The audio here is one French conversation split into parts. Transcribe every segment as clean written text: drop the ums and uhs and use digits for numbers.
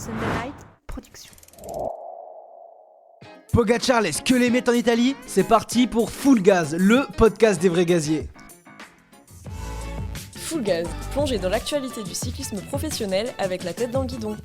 Sunday Night Production. Pogacar laisse que les mettre en Italie. C'est parti pour Full Gaz, le podcast des vrais gaziers. Full Gaz, plongez dans l'actualité du cyclisme professionnel avec la tête dans le guidon.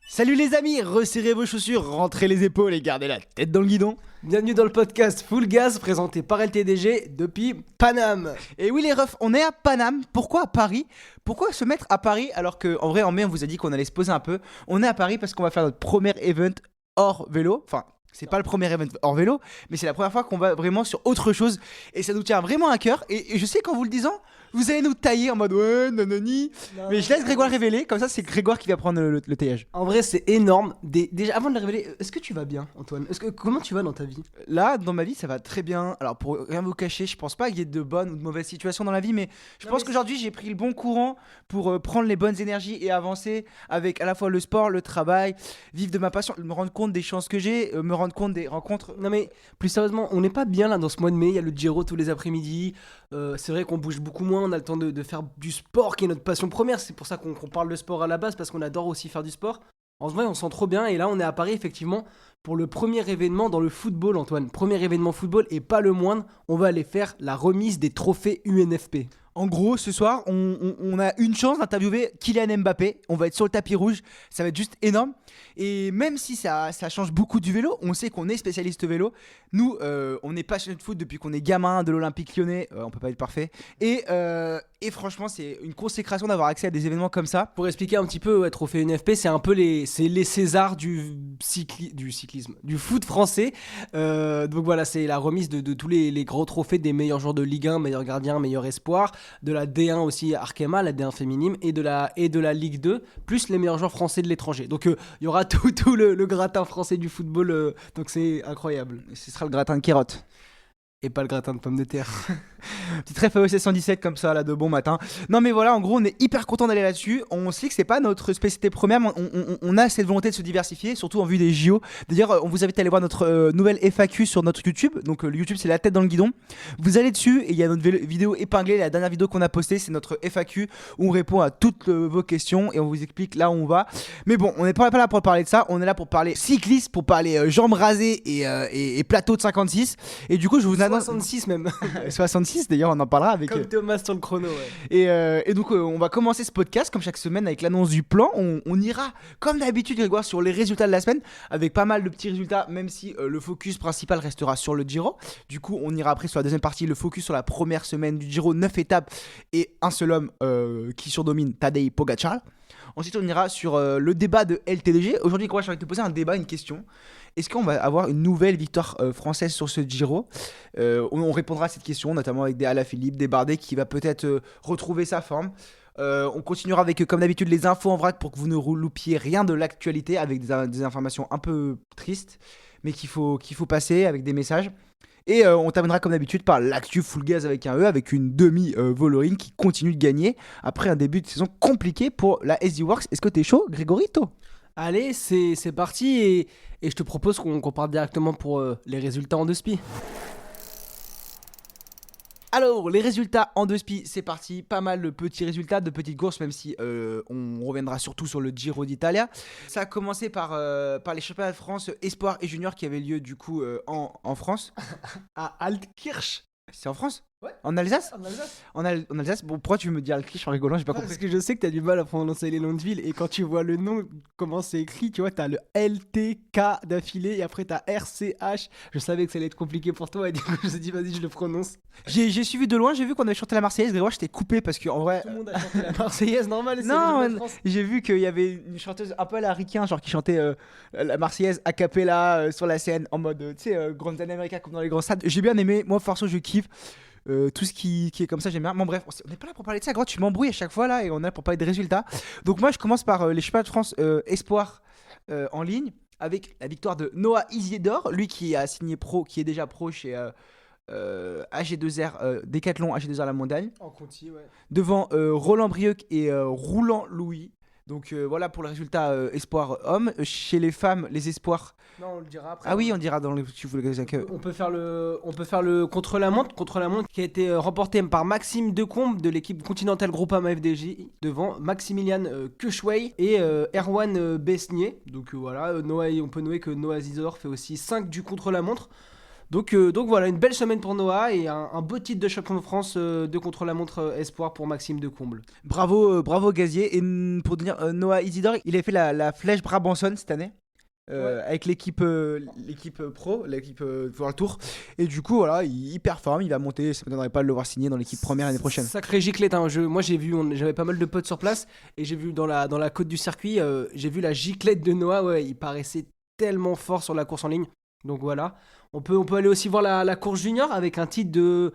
Salut les amis, resserrez vos chaussures, rentrez les épaules et gardez la tête dans le guidon. Bienvenue dans le podcast Full Gaz présenté par LTDG depuis Paname. Et oui les refs, on est à Paname. Pourquoi à Paris ? Pourquoi se mettre à Paris alors qu'en vrai en mai on vous a dit qu'on allait se poser un peu. On est à Paris parce qu'on va faire notre premier event hors vélo. Enfin, c'est pas le premier event hors vélo, mais c'est la première fois qu'on va vraiment sur autre chose. Et ça nous tient vraiment à cœur. Et je sais qu'en vous le disant, vous allez nous tailler en mode ouais, nanani. Mais je laisse Grégoire révéler, comme ça c'est Grégoire qui va prendre le taillage. En vrai, c'est énorme. Déjà, avant de le révéler, est-ce que tu vas bien, Antoine ? Comment tu vas dans ta vie ? Là, dans ma vie, ça va très bien. Alors, pour rien vous cacher, je pense pas qu'il y ait de bonnes ou de mauvaises situations dans la vie, mais je pense qu'aujourd'hui, j'ai pris le bon courant pour prendre les bonnes énergies et avancer avec à la fois le sport, le travail, vivre de ma passion, me rendre compte des chances que j'ai, me rendre compte des rencontres. Non mais, plus sérieusement, on n'est pas bien là dans ce mois de mai. Il y a le Giro tous les après-midi. C'est vrai qu'on bouge beaucoup moins. On a le temps de faire du sport qui est notre passion première. C'est pour ça qu'on parle de sport à la base, parce qu'on adore aussi faire du sport. En vrai, on se sent trop bien. Et là, on est à Paris, effectivement, pour le premier événement dans le football, Antoine. Premier événement football et pas le moindre. On va aller faire la remise des trophées UNFP. En gros, ce soir, on a une chance d'interviewer Kylian Mbappé. On va être sur le tapis rouge. Ça va être juste énorme. Et même si ça change beaucoup du vélo, on sait qu'on est spécialiste vélo. Nous, on est passionné de foot depuis qu'on est gamin de l'Olympique Lyonnais. On peut pas être parfait. Et franchement, c'est une consécration d'avoir accès à des événements comme ça. Pour expliquer un petit peu, ouais, trophée UNFP, c'est un peu les Césars du cyclisme, du foot français. Donc voilà, c'est la remise de tous les gros trophées des meilleurs joueurs de Ligue 1, meilleurs gardiens, meilleurs espoirs, de la D1 aussi Arkema, la D1 féminine, et de la Ligue 2, plus les meilleurs joueurs français de l'étranger. Donc il y aura tout le gratin français du football, donc c'est incroyable. Ce sera le gratin de carottes. Et pas le gratin de pommes de terre. Petit trèfle AOC 117 comme ça là de bon matin. Non mais voilà, en gros on est hyper content d'aller là-dessus. On sait que c'est pas notre spécialité première, mais on a cette volonté de se diversifier, surtout en vue des JO. D'ailleurs on vous invite à aller voir notre nouvelle FAQ sur notre YouTube. Donc le YouTube c'est la tête dans le guidon. Vous allez dessus et il y a notre vidéo épinglée. La dernière vidéo qu'on a postée c'est notre FAQ où on répond à toutes vos questions et on vous explique là où on va. Mais bon, on n'est pas là pour parler de ça. On est là pour parler cyclisme, pour parler jambes rasées et plateau de 56. Et du coup je vous annonce 66 même. 66 d'ailleurs on en parlera avec Comme Thomas sur le chrono, ouais. Et donc on va commencer ce podcast comme chaque semaine avec l'annonce du plan. On ira comme d'habitude Grégoire sur les résultats de la semaine avec pas mal de petits résultats, même si le focus principal restera sur le Giro. Du coup on ira après sur la deuxième partie, le focus sur la première semaine du Giro, 9 étapes et un seul homme qui surdomine, Tadej Pogacar. Ensuite on ira sur le débat de LTDG. Aujourd'hui Grégoire, j'ai envie de te poser un débat, une question. Est-ce qu'on va avoir une nouvelle victoire française sur ce Giro ? On répondra à cette question, notamment avec des Alaphilippe, des Bardet qui va peut-être retrouver sa forme. On continuera avec, comme d'habitude, les infos en vrac pour que vous ne loupiez rien de l'actualité avec des informations un peu tristes, mais qu'il faut passer avec des messages. Et on terminera comme d'habitude par l'actu Full Gaz avec un E, avec une demi-Voloring qui continue de gagner après un début de saison compliqué pour la SD Works. Est-ce que t'es chaud, Grégorito ? Allez, c'est parti et je te propose qu'on parte directement pour les résultats en deux spi. Alors, les résultats en deux spi, c'est parti. Pas mal de petits résultats, de petites courses, même si on reviendra surtout sur le Giro d'Italia. Ça a commencé par les championnats de France Espoir et Junior qui avaient lieu du coup en France. À Altkirch. C'est en France ? Ouais. En Alsace ? En Alsace. En Alsace. Bon, pourquoi tu me dis Altkirch en rigolant ? J'ai pas compris. Parce que je sais que t'as du mal à prononcer les noms de villes et quand tu vois le nom, comment c'est écrit, tu vois, t'as le LTK d'affilée et après t'as RCH. Je savais que ça allait être compliqué pour toi et du coup je me suis dit vas-y je le prononce. J'ai suivi de loin, j'ai vu qu'on avait chanté la Marseillaise. Grégoire, je t'ai coupé parce qu'en vrai. Tout le monde a chanté la Marseillaise, normal. Non, j'ai vu qu'il y avait une chanteuse un peu à la Ricain, genre qui chantait la Marseillaise a cappella sur la scène en mode, tu sais, Grande Anne America comme dans les grands stades. J'ai bien aimé, moi, Forceau, je kiffe. Tout ce qui est comme ça, j'aime bien. Bon, bref, on n'est pas là pour parler de ça, gros. Tu m'embrouilles à chaque fois là et on est là pour parler des résultats. Donc, moi, je commence par les championnats de France Espoir en ligne avec la victoire de Noah Isidore, lui qui a signé pro, qui est déjà pro chez AG2R, Decathlon AG2R La Montagne. En Conti, ouais. Devant Roland Brieuc et Roulant Louis. Donc voilà pour le résultat espoir homme. Chez les femmes, les espoirs. Non, on le dira après. Ah oui, on dira dans le. Tu voulais que- On peut faire le contre-la-montre qui a été remporté par Maxime Decombe de l'équipe Continental Groupama FDJ devant Maximilian Quechouey et Erwan Besnier. Donc voilà, on peut noter que Noah Zizor fait aussi 5 du contre-la-montre. Donc voilà, une belle semaine pour Noah et un beau titre de champion de France de contre-la-montre espoir pour Maxime Decomble. Bravo Gazier. Et pour dire Noah Isidore, il a fait la flèche Brabanson cette année. Avec l'équipe pro, l'équipe World Tour, et du coup voilà, il performe, il va monter, ça ne m'étonnerait pas de le voir signer dans l'équipe première l'année prochaine. Sacré giclette, hein. Moi j'avais pas mal de potes sur place et j'ai vu dans la côte du circuit, j'ai vu la giclette de Noah, ouais, il paraissait tellement fort sur la course en ligne. Donc voilà, on peut aller aussi voir la course junior avec un titre de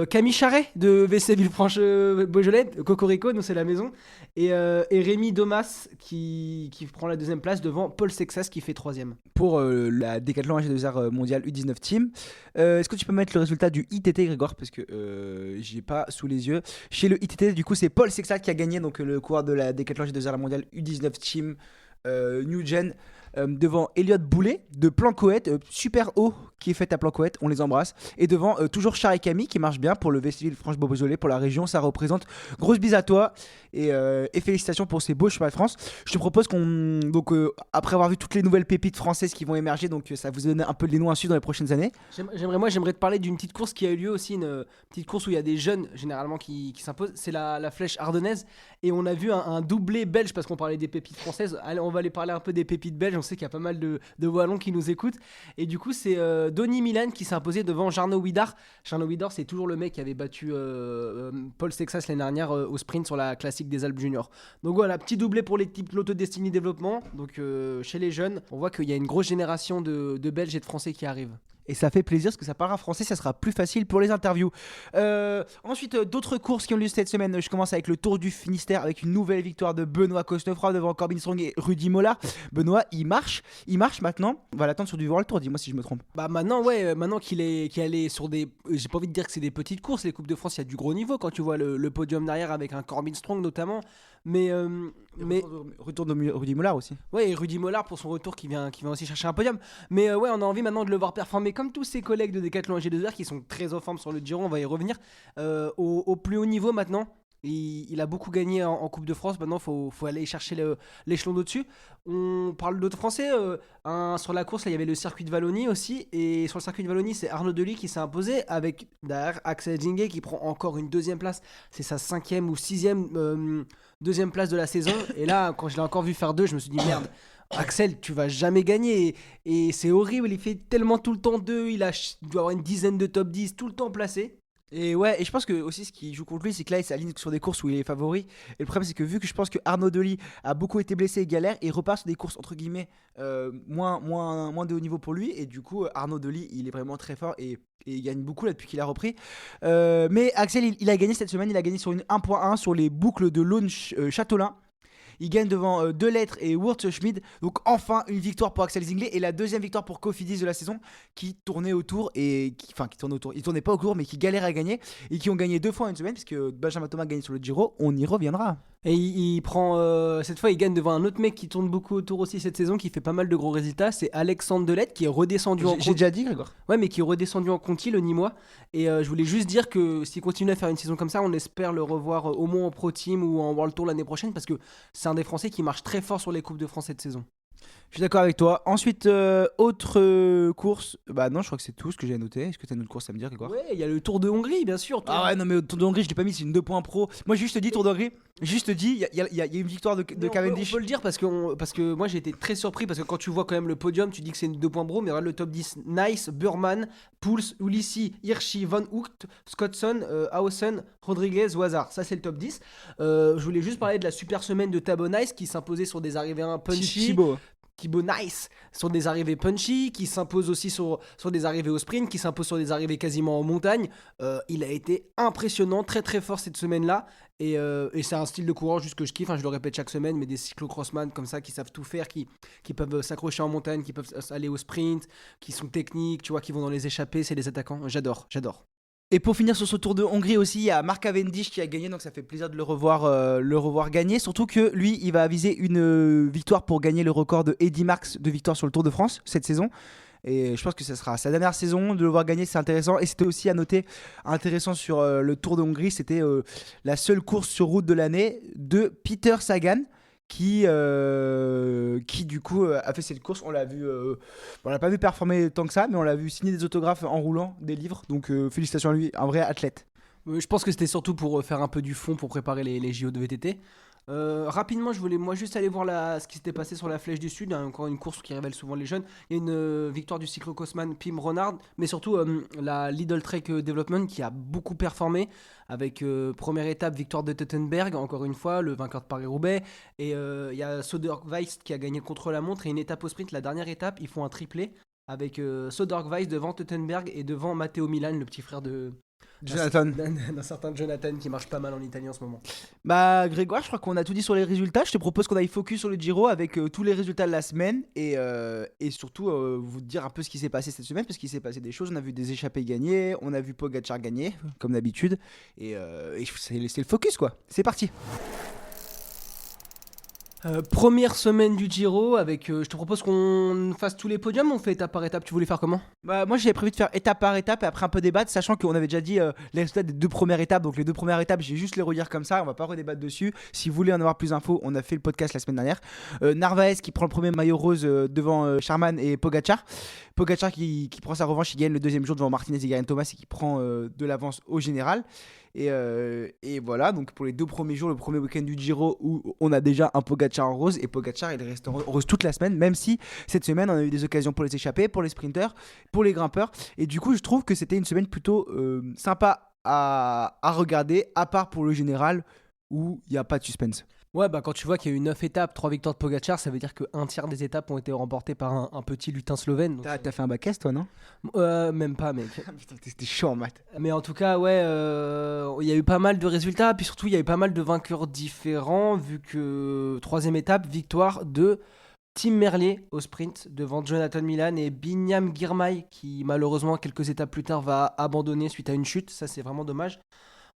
Camille Charret de VC Villefranche-Beaujolais, Cocorico, nous c'est la maison, et Rémi Domas qui prend la deuxième place devant Paul Sexas qui fait troisième. Pour la Décathlon AG2R mondial U19 Team, est-ce que tu peux mettre le résultat du ITT, Grégoire, parce que j'ai pas sous les yeux. Chez le ITT, du coup, c'est Paul Sexas qui a gagné, donc le coureur de la Décathlon AG2R mondial U19 Team New Gen. Devant Elliot Boulet de Plancoët, super haut qui est fait à Plancoët, on les embrasse. Et devant toujours Char et Camille qui marche bien pour le Vestibule Franche-Beaujolais, pour la région, ça représente. Grosse bise à toi et félicitations pour ces beaux chemins de France. Je te propose qu'on, donc après avoir vu toutes les nouvelles pépites françaises qui vont émerger, donc ça vous donne un peu les noms à suivre dans les prochaines années. J'aimerais te parler d'une petite course qui a eu lieu aussi, une petite course où il y a des jeunes généralement qui s'imposent, c'est la flèche ardennaise. Et on a vu un doublé belge parce qu'on parlait des pépites françaises. Allez, on va aller parler un peu des pépites belges. On sait qu'il y a pas mal de Wallons qui nous écoutent. Et du coup, c'est Donny Milan qui s'est imposé devant Jarno Widar. Jarno Widar, c'est toujours le mec qui avait battu Paul Sexas l'année dernière au sprint sur la classique des Alpes Junior. Donc voilà, petit doublé pour l'équipe Lotto Destiny Développement. Donc chez les jeunes, on voit qu'il y a une grosse génération de Belges et de Français qui arrivent. Et ça fait plaisir parce que ça parlera français, ça sera plus facile pour les interviews. Ensuite, d'autres courses qui ont lieu cette semaine. Je commence avec le Tour du Finistère avec une nouvelle victoire de Benoît Cosnefroy devant Corbin Strong et Rudy Mollard. Benoît, il marche maintenant. On va l'attendre sur du World Tour, dis-moi si je me trompe. Bah maintenant qu'il est allé sur des, j'ai pas envie de dire que c'est des petites courses, les Coupes de France, il y a du gros niveau quand tu vois le podium derrière avec un Corbin Strong notamment. Mais Retour de Rudy Mollard aussi. ouais, et Rudy Mollard pour son retour qui vient aussi chercher un podium. Mais ouais, on a envie maintenant de le voir performer comme tous ses collègues de Décathlon AG2R qui sont très en forme sur le Giro, on va y revenir. Au plus haut niveau maintenant. Il a beaucoup gagné en Coupe de France. Maintenant, faut aller chercher l'échelon d'au-dessus. On parle d'autres Français. Sur la course, là, il y avait le circuit de Wallonie aussi. Et sur le circuit de Wallonie, c'est Arnaud Delis qui s'est imposé avec derrière Axel Zingé qui prend encore une deuxième place. C'est sa 5e ou 6e deuxième place de la saison. Et là, quand je l'ai encore vu faire 2, je me suis dit merde. Axel, tu vas jamais gagner. Et c'est horrible. Il fait tellement tout le temps 2. Il doit avoir une dizaine de top 10 tout le temps placés. Et ouais, et je pense que aussi ce qui joue contre lui, c'est que là il s'aligne sur des courses où il est favori. Et le problème, c'est que vu que je pense que Arnaud Delis a beaucoup été blessé et galère, il repart sur des courses entre guillemets moins de haut niveau pour lui. Et du coup, Arnaud Delis, il est vraiment très fort et il gagne beaucoup là depuis qu'il a repris. Mais Axel, il a gagné cette semaine, il a gagné sur une 1.1 sur les boucles de l'Aune Châtelain. Il gagne devant Delettre et Wurtzschmid. Donc enfin une victoire pour Axel Zingler et la deuxième victoire pour Cofidis de la saison qui tournait autour et qui tournait autour. Ils tournaient pas au cours mais qui galéraient à gagner et qui ont gagné 2 fois en une semaine puisque Benjamin Thomas gagne sur le Giro. On y reviendra. Et il prend cette fois il gagne devant un autre mec qui tourne beaucoup autour aussi cette saison qui fait pas mal de gros résultats, c'est Alexandre Delettre qui est redescendu en Conti. J'ai déjà dit Grégoire. Ouais, mais qui est redescendu en Conti, le Nîmois. Et je voulais juste dire que s'il continue à faire une saison comme ça, on espère le revoir au moins en Pro Team ou en World Tour l'année prochaine parce que c'est un des Français qui marche très fort sur les Coupes de France cette saison. Je suis d'accord avec toi. Ensuite, autre course. Bah non, je crois que c'est tout ce que j'ai noté. Est-ce que tu as une autre course à me dire, Grégoire? Ouais, il y a le Tour de Hongrie, bien sûr. Ah ouais, non, mais au Tour de Hongrie, je l'ai pas mis, c'est une 2 points pro. Moi, j'ai juste dit Tour de Hongrie. Juste dit, il y a une victoire de Cavendish. On peut le dire parce que moi j'ai été très surpris parce que quand tu vois quand même le podium, tu dis que c'est une 2 points pro, mais regarde le top 10 Nice, Burman, Pouls, Ulissi, Hirschi, Van Hoekt, Scottson, Hausen, Rodriguez, Wazar. Ça, c'est le top 10. Je voulais juste parler de la super semaine de Thabo Nice qui s'imposait sur des arrivées un punchy. Thibaut Nice sur des arrivées punchy, qui s'impose aussi sur des arrivées au sprint, qui s'impose sur des arrivées quasiment en montagne. Il a été impressionnant, très très fort cette semaine-là. Et c'est un style de coureur juste que je kiffe, je le répète chaque semaine, mais des cyclocrossman comme ça qui savent tout faire, qui peuvent s'accrocher en montagne, qui peuvent aller au sprint, qui sont techniques, tu vois, qui vont dans les échappées, c'est des attaquants. J'adore. Et pour finir sur ce Tour de Hongrie aussi, il y a Mark Cavendish qui a gagné, donc ça fait plaisir de le revoir gagner. Surtout que lui, il va viser une victoire pour gagner le record de Eddy Merckx de victoire sur le Tour de France cette saison. Et je pense que ce sera sa dernière saison, de le voir gagner, c'est intéressant. Et c'était aussi à noter, intéressant sur le Tour de Hongrie, c'était la seule course sur route de l'année de Peter Sagan. Qui du coup a fait cette course. On l'a vu, on l'a pas vu performer tant que ça, mais on l'a vu signer des autographes en roulant des livres. Donc félicitations à lui, un vrai athlète. Je pense que c'était surtout pour faire un peu du fond pour préparer les JO de VTT. Rapidement, je voulais moi juste aller voir ce qui s'était passé sur la Flèche du Sud, hein, encore une course qui révèle souvent les jeunes. Il y a une victoire du cyclo-crossman Pim Renard, mais surtout la Lidl Trek Development qui a beaucoup performé avec première étape victoire de Teutenberg, encore une fois le vainqueur de Paris-Roubaix, et il y a Soderweist qui a gagné le contre-la-montre et une étape au sprint, la dernière étape, ils font un triplé avec Soderweist devant Teutenberg et devant Matteo Milan, le petit frère de Jonathan. d'un certain Jonathan qui marche pas mal en Italie en ce moment. Bah Grégoire, je crois qu'on a tout dit sur les résultats. Je te propose qu'on aille focus sur le Giro avec tous les résultats de la semaine et surtout vous dire un peu ce qui s'est passé cette semaine, parce qu'il s'est passé des choses. On a vu des échappées gagner, on a vu Pogacar gagner comme d'habitude et c'est le focus quoi. C'est parti. Première semaine du Giro avec, je te propose qu'on fasse tous les podiums, on fait étape par étape, tu voulais faire comment? Bah moi j'avais prévu de faire étape par étape et après un peu débattre, sachant qu'on avait déjà dit les résultats des 2 premières étapes. Donc les 2 premières étapes, je vais juste les relire comme ça, on va pas redébattre dessus. Si vous voulez en avoir plus d'infos, on a fait le podcast la semaine dernière. Narvaez qui prend le premier maillot rose devant Sharman et Pogacar. Pogacar qui prend sa revanche, il gagne le deuxième jour devant Martinez et Geraint Thomas et qui prend de l'avance au général. Et voilà, donc pour les 2 premiers jours, le premier week-end du Giro où on a déjà un Pogacar en rose, et Pogacar il reste en rose toute la semaine, même si cette semaine on a eu des occasions pour les échappés, pour les sprinters, pour les grimpeurs, et du coup je trouve que c'était une semaine plutôt sympa à regarder, à part pour le général où il n'y a pas de suspense. Ouais, bah quand tu vois qu'il y a eu 9 étapes, 3 victoires de Pogacar, ça veut dire qu'un tiers des étapes ont été remportées par un petit lutin slovène. Donc T'as fait un bac S toi, non? même pas, mec. Putain, t'es chaud en maths. Mais en tout cas, ouais, il y a eu pas mal de résultats, puis surtout il y a eu pas mal de vainqueurs différents, vu que 3ème étape, victoire de Tim Merlier au sprint devant Jonathan Milan et Binyam Girmay qui malheureusement quelques étapes plus tard va abandonner suite à une chute, ça c'est vraiment dommage.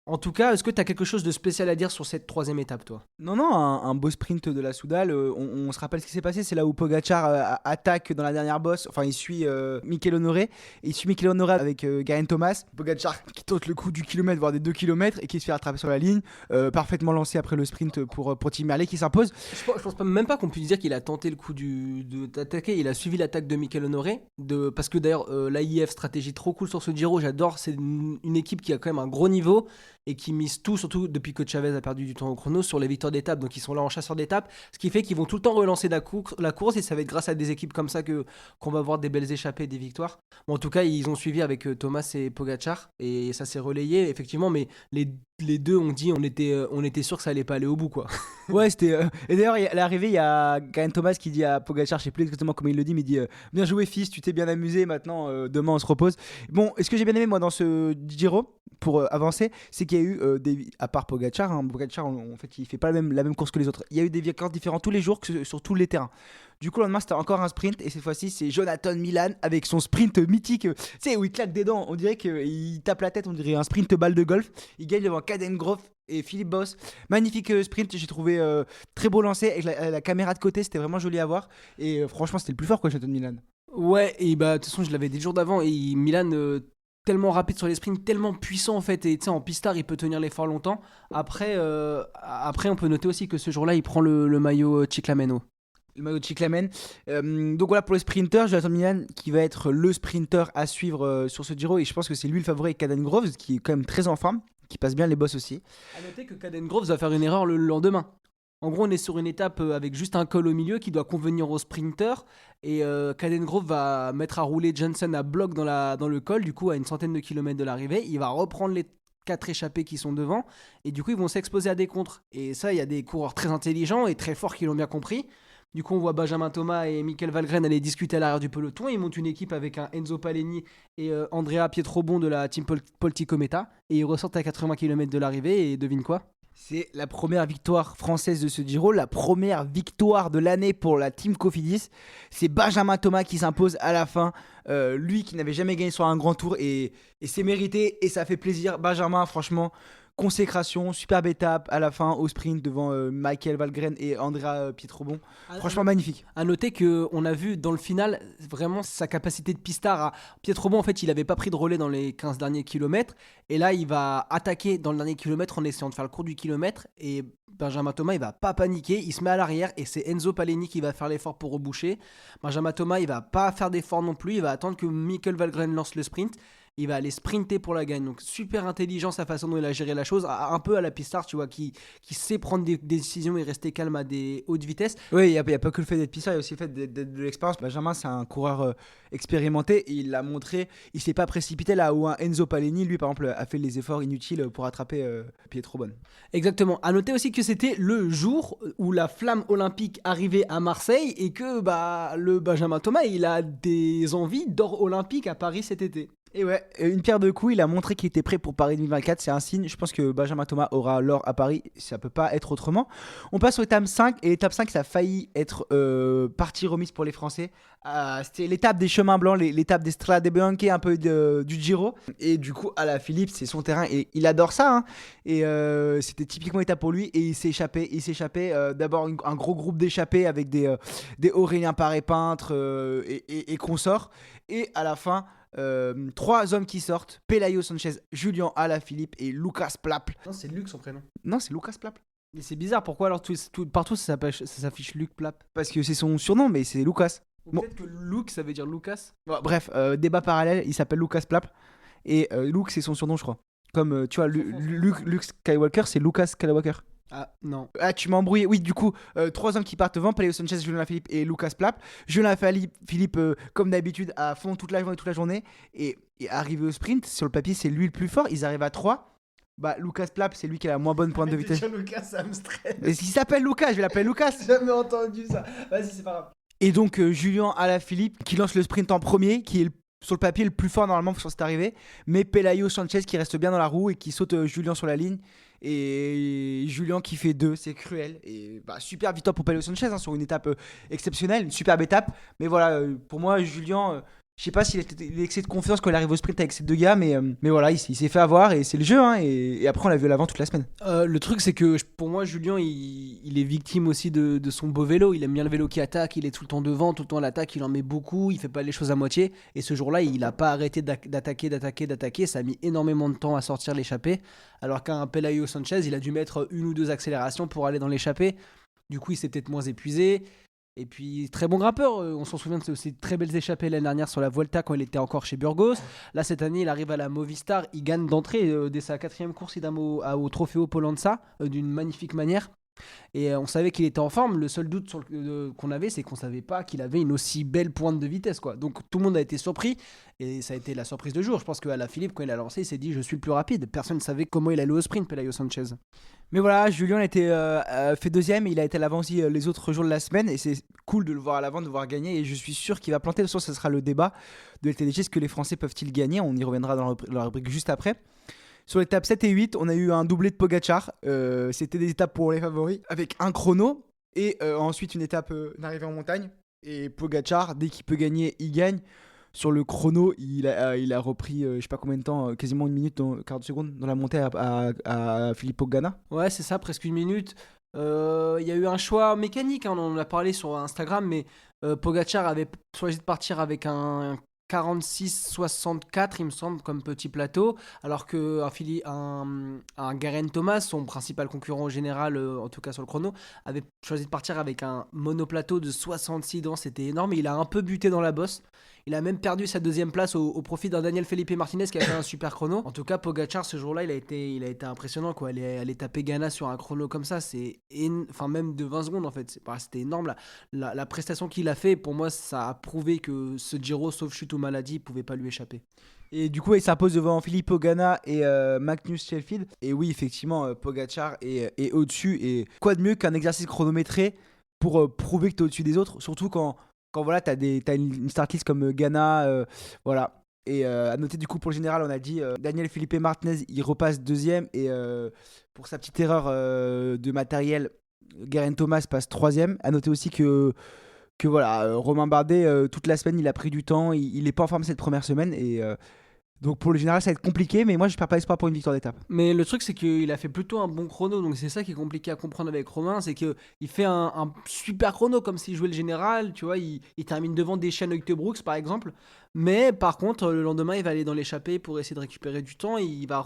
En tout cas, est-ce que tu as quelque chose de spécial à dire sur cette 3ème étape, toi? Non, un beau sprint de la Soudal. On se rappelle ce qui s'est passé. C'est là où Pogacar attaque dans la dernière bosse. Enfin, il suit Mikel Honoré. Il suit Mikel Honoré avec Geraint Thomas. Pogacar qui tente le coup du kilomètre, voire des 2 kilomètres, et qui se fait rattraper sur la ligne. Parfaitement lancé après le sprint pour Tim Merlier qui s'impose. Je pense même pas qu'on puisse dire qu'il a tenté le coup d'attaquer. Il a suivi l'attaque de Mikel Honoré. Parce que d'ailleurs, l'AIF, stratégie trop cool sur ce Giro. J'adore. C'est une équipe qui a quand même un gros niveau et qui misent tout, surtout depuis que Chavez a perdu du temps au chrono, sur les victoires d'étape. Donc ils sont là en chasseur d'étape, ce qui fait qu'ils vont tout le temps relancer la course, et ça va être grâce à des équipes comme ça qu'on va voir des belles échappées et des victoires. Bon, en tout cas, ils ont suivi avec Thomas et Pogacar, et ça s'est relayé effectivement, mais les deux ont dit on était sûr que ça allait pas aller au bout, quoi. Ouais, c'était. Et d'ailleurs, à l'arrivée, il y a Geraint Thomas qui dit à Pogacar, je sais plus exactement comment il le dit, mais il dit bien joué, fils, tu t'es bien amusé, maintenant, demain on se repose. Bon, ce que j'ai bien aimé, moi, dans ce Giro, pour avancer, c'est qu'il y a eu, à part Pogacar, Pogacar, en fait, il fait pas la même course que les autres. Il y a eu des vainqueurs différents tous les jours, sur tous les terrains. Du coup, le lendemain, c'était encore un sprint, et cette fois-ci, c'est Jonathan Milan avec son sprint mythique, tu sais, où il claque des dents, on dirait qu'il tape la tête, on dirait un sprint balle de golf. Il gagne devant Caden Grove et Philippe Boss. Magnifique sprint, j'ai trouvé très beau lancé avec la caméra de côté, c'était vraiment joli à voir, et franchement, c'était le plus fort, quoi, Jonathan Milan. Ouais, et bah, de toute façon, je l'avais dit le jour d'avant, et Milan. Tellement rapide sur les sprints, tellement puissant en fait, et tu sais, en pistard il peut tenir l'effort longtemps. Après on peut noter aussi que ce jour-là il prend le maillot Cyclamen. Le maillot de Cyclamen. Donc voilà pour le sprinter, Jonathan Milan qui va être le sprinter à suivre sur ce Giro, et je pense que c'est lui le favori avec Caden Groves qui est quand même très en forme, qui passe bien les bosses aussi. A noter que Caden Groves va faire une erreur le lendemain. En gros, on est sur une étape avec juste un col au milieu qui doit convenir au sprinter. Et Caden Grove va mettre à rouler Johnson à bloc dans le col, du coup à une centaine de kilomètres de l'arrivée. Il va reprendre les 4 échappés qui sont devant. Et du coup, ils vont s'exposer à des contres. Et ça, il y a des coureurs très intelligents et très forts qui l'ont bien compris. Du coup, on voit Benjamin Thomas et Michael Valgren aller discuter à l'arrière du peloton. Ils montent une équipe avec un Enzo Paleni et Andrea Pietrobon de la team Polti Cometa. Et ils ressortent à 80 km de l'arrivée. Et devine quoi ? C'est la première victoire française de ce Giro, la première victoire de l'année pour la team Cofidis. C'est Benjamin Thomas qui s'impose à la fin. Lui qui n'avait jamais gagné sur un grand tour et c'est mérité et ça fait plaisir. Benjamin, franchement, consécration, superbe étape à la fin au sprint devant Michael Valgren et Andrea Pietrobon. Franchement magnifique. À noter qu'on a vu dans le final vraiment sa capacité de pistard. Pietrobon, en fait, il n'avait pas pris de relais dans les 15 derniers kilomètres. Et là, il va attaquer dans le dernier kilomètre en essayant de faire le cours du kilomètre. Et Benjamin Thomas, il va pas paniquer. Il se met à l'arrière et c'est Enzo Paleni qui va faire l'effort pour reboucher. Benjamin Thomas, il va pas faire d'effort non plus. Il va attendre que Michael Valgren lance le sprint. Il va aller sprinter pour la gagne. Donc super intelligent sa façon dont il a géré la chose. Un peu à la pistard, tu vois, qui sait prendre des décisions et rester calme à des hautes vitesses. Oui, il n'y a pas que le fait d'être pistard, il y a aussi le fait de l'expérience. Benjamin, c'est un coureur expérimenté et il l'a montré. Il s'est pas précipité là où un Enzo Paleni, lui par exemple, a fait les efforts inutiles pour attraper Pietrobon. Exactement. À noter aussi que c'était le jour où la flamme olympique arrivait à Marseille et que le Benjamin Thomas, il a des envies d'or olympique à Paris cet été. Et ouais, une pierre de coups, il a montré qu'il était prêt pour Paris 2024, c'est un signe. Je pense que Benjamin Thomas aura l'or à Paris, ça peut pas être autrement. On passe au étape 5, et l'étape 5, ça a failli être partie remise pour les Français. C'était l'étape des chemins blancs, l'étape des Strade Bianche, un peu du Giro. Et du coup, Alaphilippe, c'est son terrain, et il adore ça. Hein. Et c'était typiquement l'étape pour lui, et il s'est échappé. D'abord un gros groupe d'échappés avec des Aurélien Paré-Peintre et consorts. Et à la fin... 3 hommes qui sortent, Pelayo Sanchez, Julian Alaphilippe et Lucas Plaple. Non, c'est Luc son prénom. Non, c'est Lucas Plaple. Mais c'est bizarre, pourquoi alors partout ça s'affiche Luc Plaple? Parce que c'est son surnom, mais c'est Lucas. Ou peut-être que Luc ça veut dire Lucas. Bon, bref, débat parallèle, il s'appelle Lucas Plaple. Et Luke, c'est son surnom, je crois. Comme tu vois, Luke Skywalker, c'est Lucas Skywalker. Ah non. Ah, tu m'as embrouillé. Oui, du coup, 3 hommes qui partent devant, Pelayo Sanchez, Julien Alaphilippe et Lucas Plaple. Julien Alaphilippe, comme d'habitude, à fond toute la journée. Et arrivé au sprint, sur le papier, c'est lui le plus fort. Ils arrivent à 3. Lucas Plaple, c'est lui qui a la moins bonne pointe de vitesse. Lucas, ça me stresse. Mais s'il s'appelle Lucas, je vais l'appeler Lucas. J'ai jamais entendu ça. Vas-y, c'est pas grave. Et donc, Julien Alaphilippe qui lance le sprint en premier, qui est sur le papier le plus fort normalement sur cette arrivée. Mais Pelayo Sanchez qui reste bien dans la roue et qui saute Julien sur la ligne. Et Julien qui fait 2, c'est cruel. Et super victoire pour Pelayo Sanchez sur une étape exceptionnelle, une superbe étape. Mais voilà, pour moi, Julien, je sais pas s'il a excès de confiance quand il arrive au sprint avec ces 2 gars, mais voilà, il s'est fait avoir et c'est le jeu. Hein, et après, on l'a vu à l'avant toute la semaine. Le truc, c'est que pour moi, Julien, il est victime aussi de son beau vélo. Il aime bien le vélo qui attaque, il est tout le temps devant, tout le temps à l'attaque, il en met beaucoup, il fait pas les choses à moitié. Et ce jour-là, il a pas arrêté d'attaquer. Ça a mis énormément de temps à sortir l'échappée. Alors qu'un Pelayo Sanchez, il a dû mettre 1 ou 2 accélérations pour aller dans l'échappée. Du coup, il s'est peut-être moins épuisé. Et puis, très bon grimpeur, on s'en souvient de ces très belles échappées l'année dernière sur la Vuelta quand il était encore chez Burgos. Là, cette année, il arrive à la Movistar, il gagne d'entrée dès sa 4e course, il donne au Trofeo Pollenza d'une magnifique manière. Et on savait qu'il était en forme. Le seul doute qu'on avait, c'est qu'on savait pas qu'il avait une aussi belle pointe de vitesse, quoi. Donc tout le monde a été surpris et ça a été la surprise du jour. Je pense qu'Alaphilippe, quand il a lancé, il s'est dit je suis le plus rapide. Personne ne savait comment il allait au sprint, Pelayo Sanchez. Mais voilà, Julien a été fait 2e et il a été à l'avant aussi les autres jours de la semaine. Et c'est cool de le voir à l'avant, de le voir gagner. Et je suis sûr qu'il va planter. De toute façon, ce sera le débat de LTDG. Est-ce que les Français peuvent-ils gagner? On y reviendra dans la rubrique juste après. Sur l'étape 7 et 8, on a eu un doublé de Pogacar. C'était des étapes pour les favoris avec un chrono et ensuite une étape d'arrivée en montagne. Et Pogacar, dès qu'il peut gagner, il gagne. Sur le chrono, il a repris, je sais pas combien de temps, quasiment 1 minute, 40 secondes dans la montée à Filippo Ganna. Ouais, c'est ça, presque 1 minute. Il y a eu un choix mécanique, hein, on en a parlé sur Instagram, mais Pogacar avait choisi de partir avec un 46-64, il me semble, comme petit plateau, alors qu'un Geraint Thomas, son principal concurrent au général, en tout cas sur le chrono, avait choisi de partir avec un monoplateau de 66 dents. C'était énorme, et il a un peu buté dans la bosse. Il a même perdu sa 2e place au profit d'un Daniel Felipe Martinez qui a fait un super chrono. En tout cas, Pogacar, ce jour-là, il a été impressionnant, quoi. Aller taper Ganna sur un chrono comme ça, même de 20 secondes, en fait. C'était énorme. La prestation qu'il a fait, pour moi, ça a prouvé que ce Giro, sauf chute ou maladie, pouvait pas lui échapper. Et du coup, il s'impose devant Filippo Ganna et Magnus Sheffield. Et oui, effectivement, Pogacar est au-dessus. Et quoi de mieux qu'un exercice chronométré pour prouver que tu es au-dessus des autres, surtout quand voilà, t'as une start list comme Ganna, voilà. Et à noter du coup pour le général, on a dit Daniel Felipe Martinez, il repasse deuxième. Et pour sa petite erreur de matériel, Geraint Thomas passe troisième. À noter aussi que voilà, Romain Bardet, toute la semaine, il a pris du temps. Il est pas en forme cette première semaine. Et donc pour le général, ça va être compliqué. Mais moi, je perds pas espoir pour une victoire d'étape. Mais le truc, c'est qu'il a fait plutôt un bon chrono, donc c'est ça qui est compliqué à comprendre avec Romain, c'est qu'il fait un super chrono, comme s'il jouait le général, tu vois, il termine devant Deschênes Brooks par exemple, mais par contre, le lendemain, il va aller dans l'échappée pour essayer de récupérer du temps, il va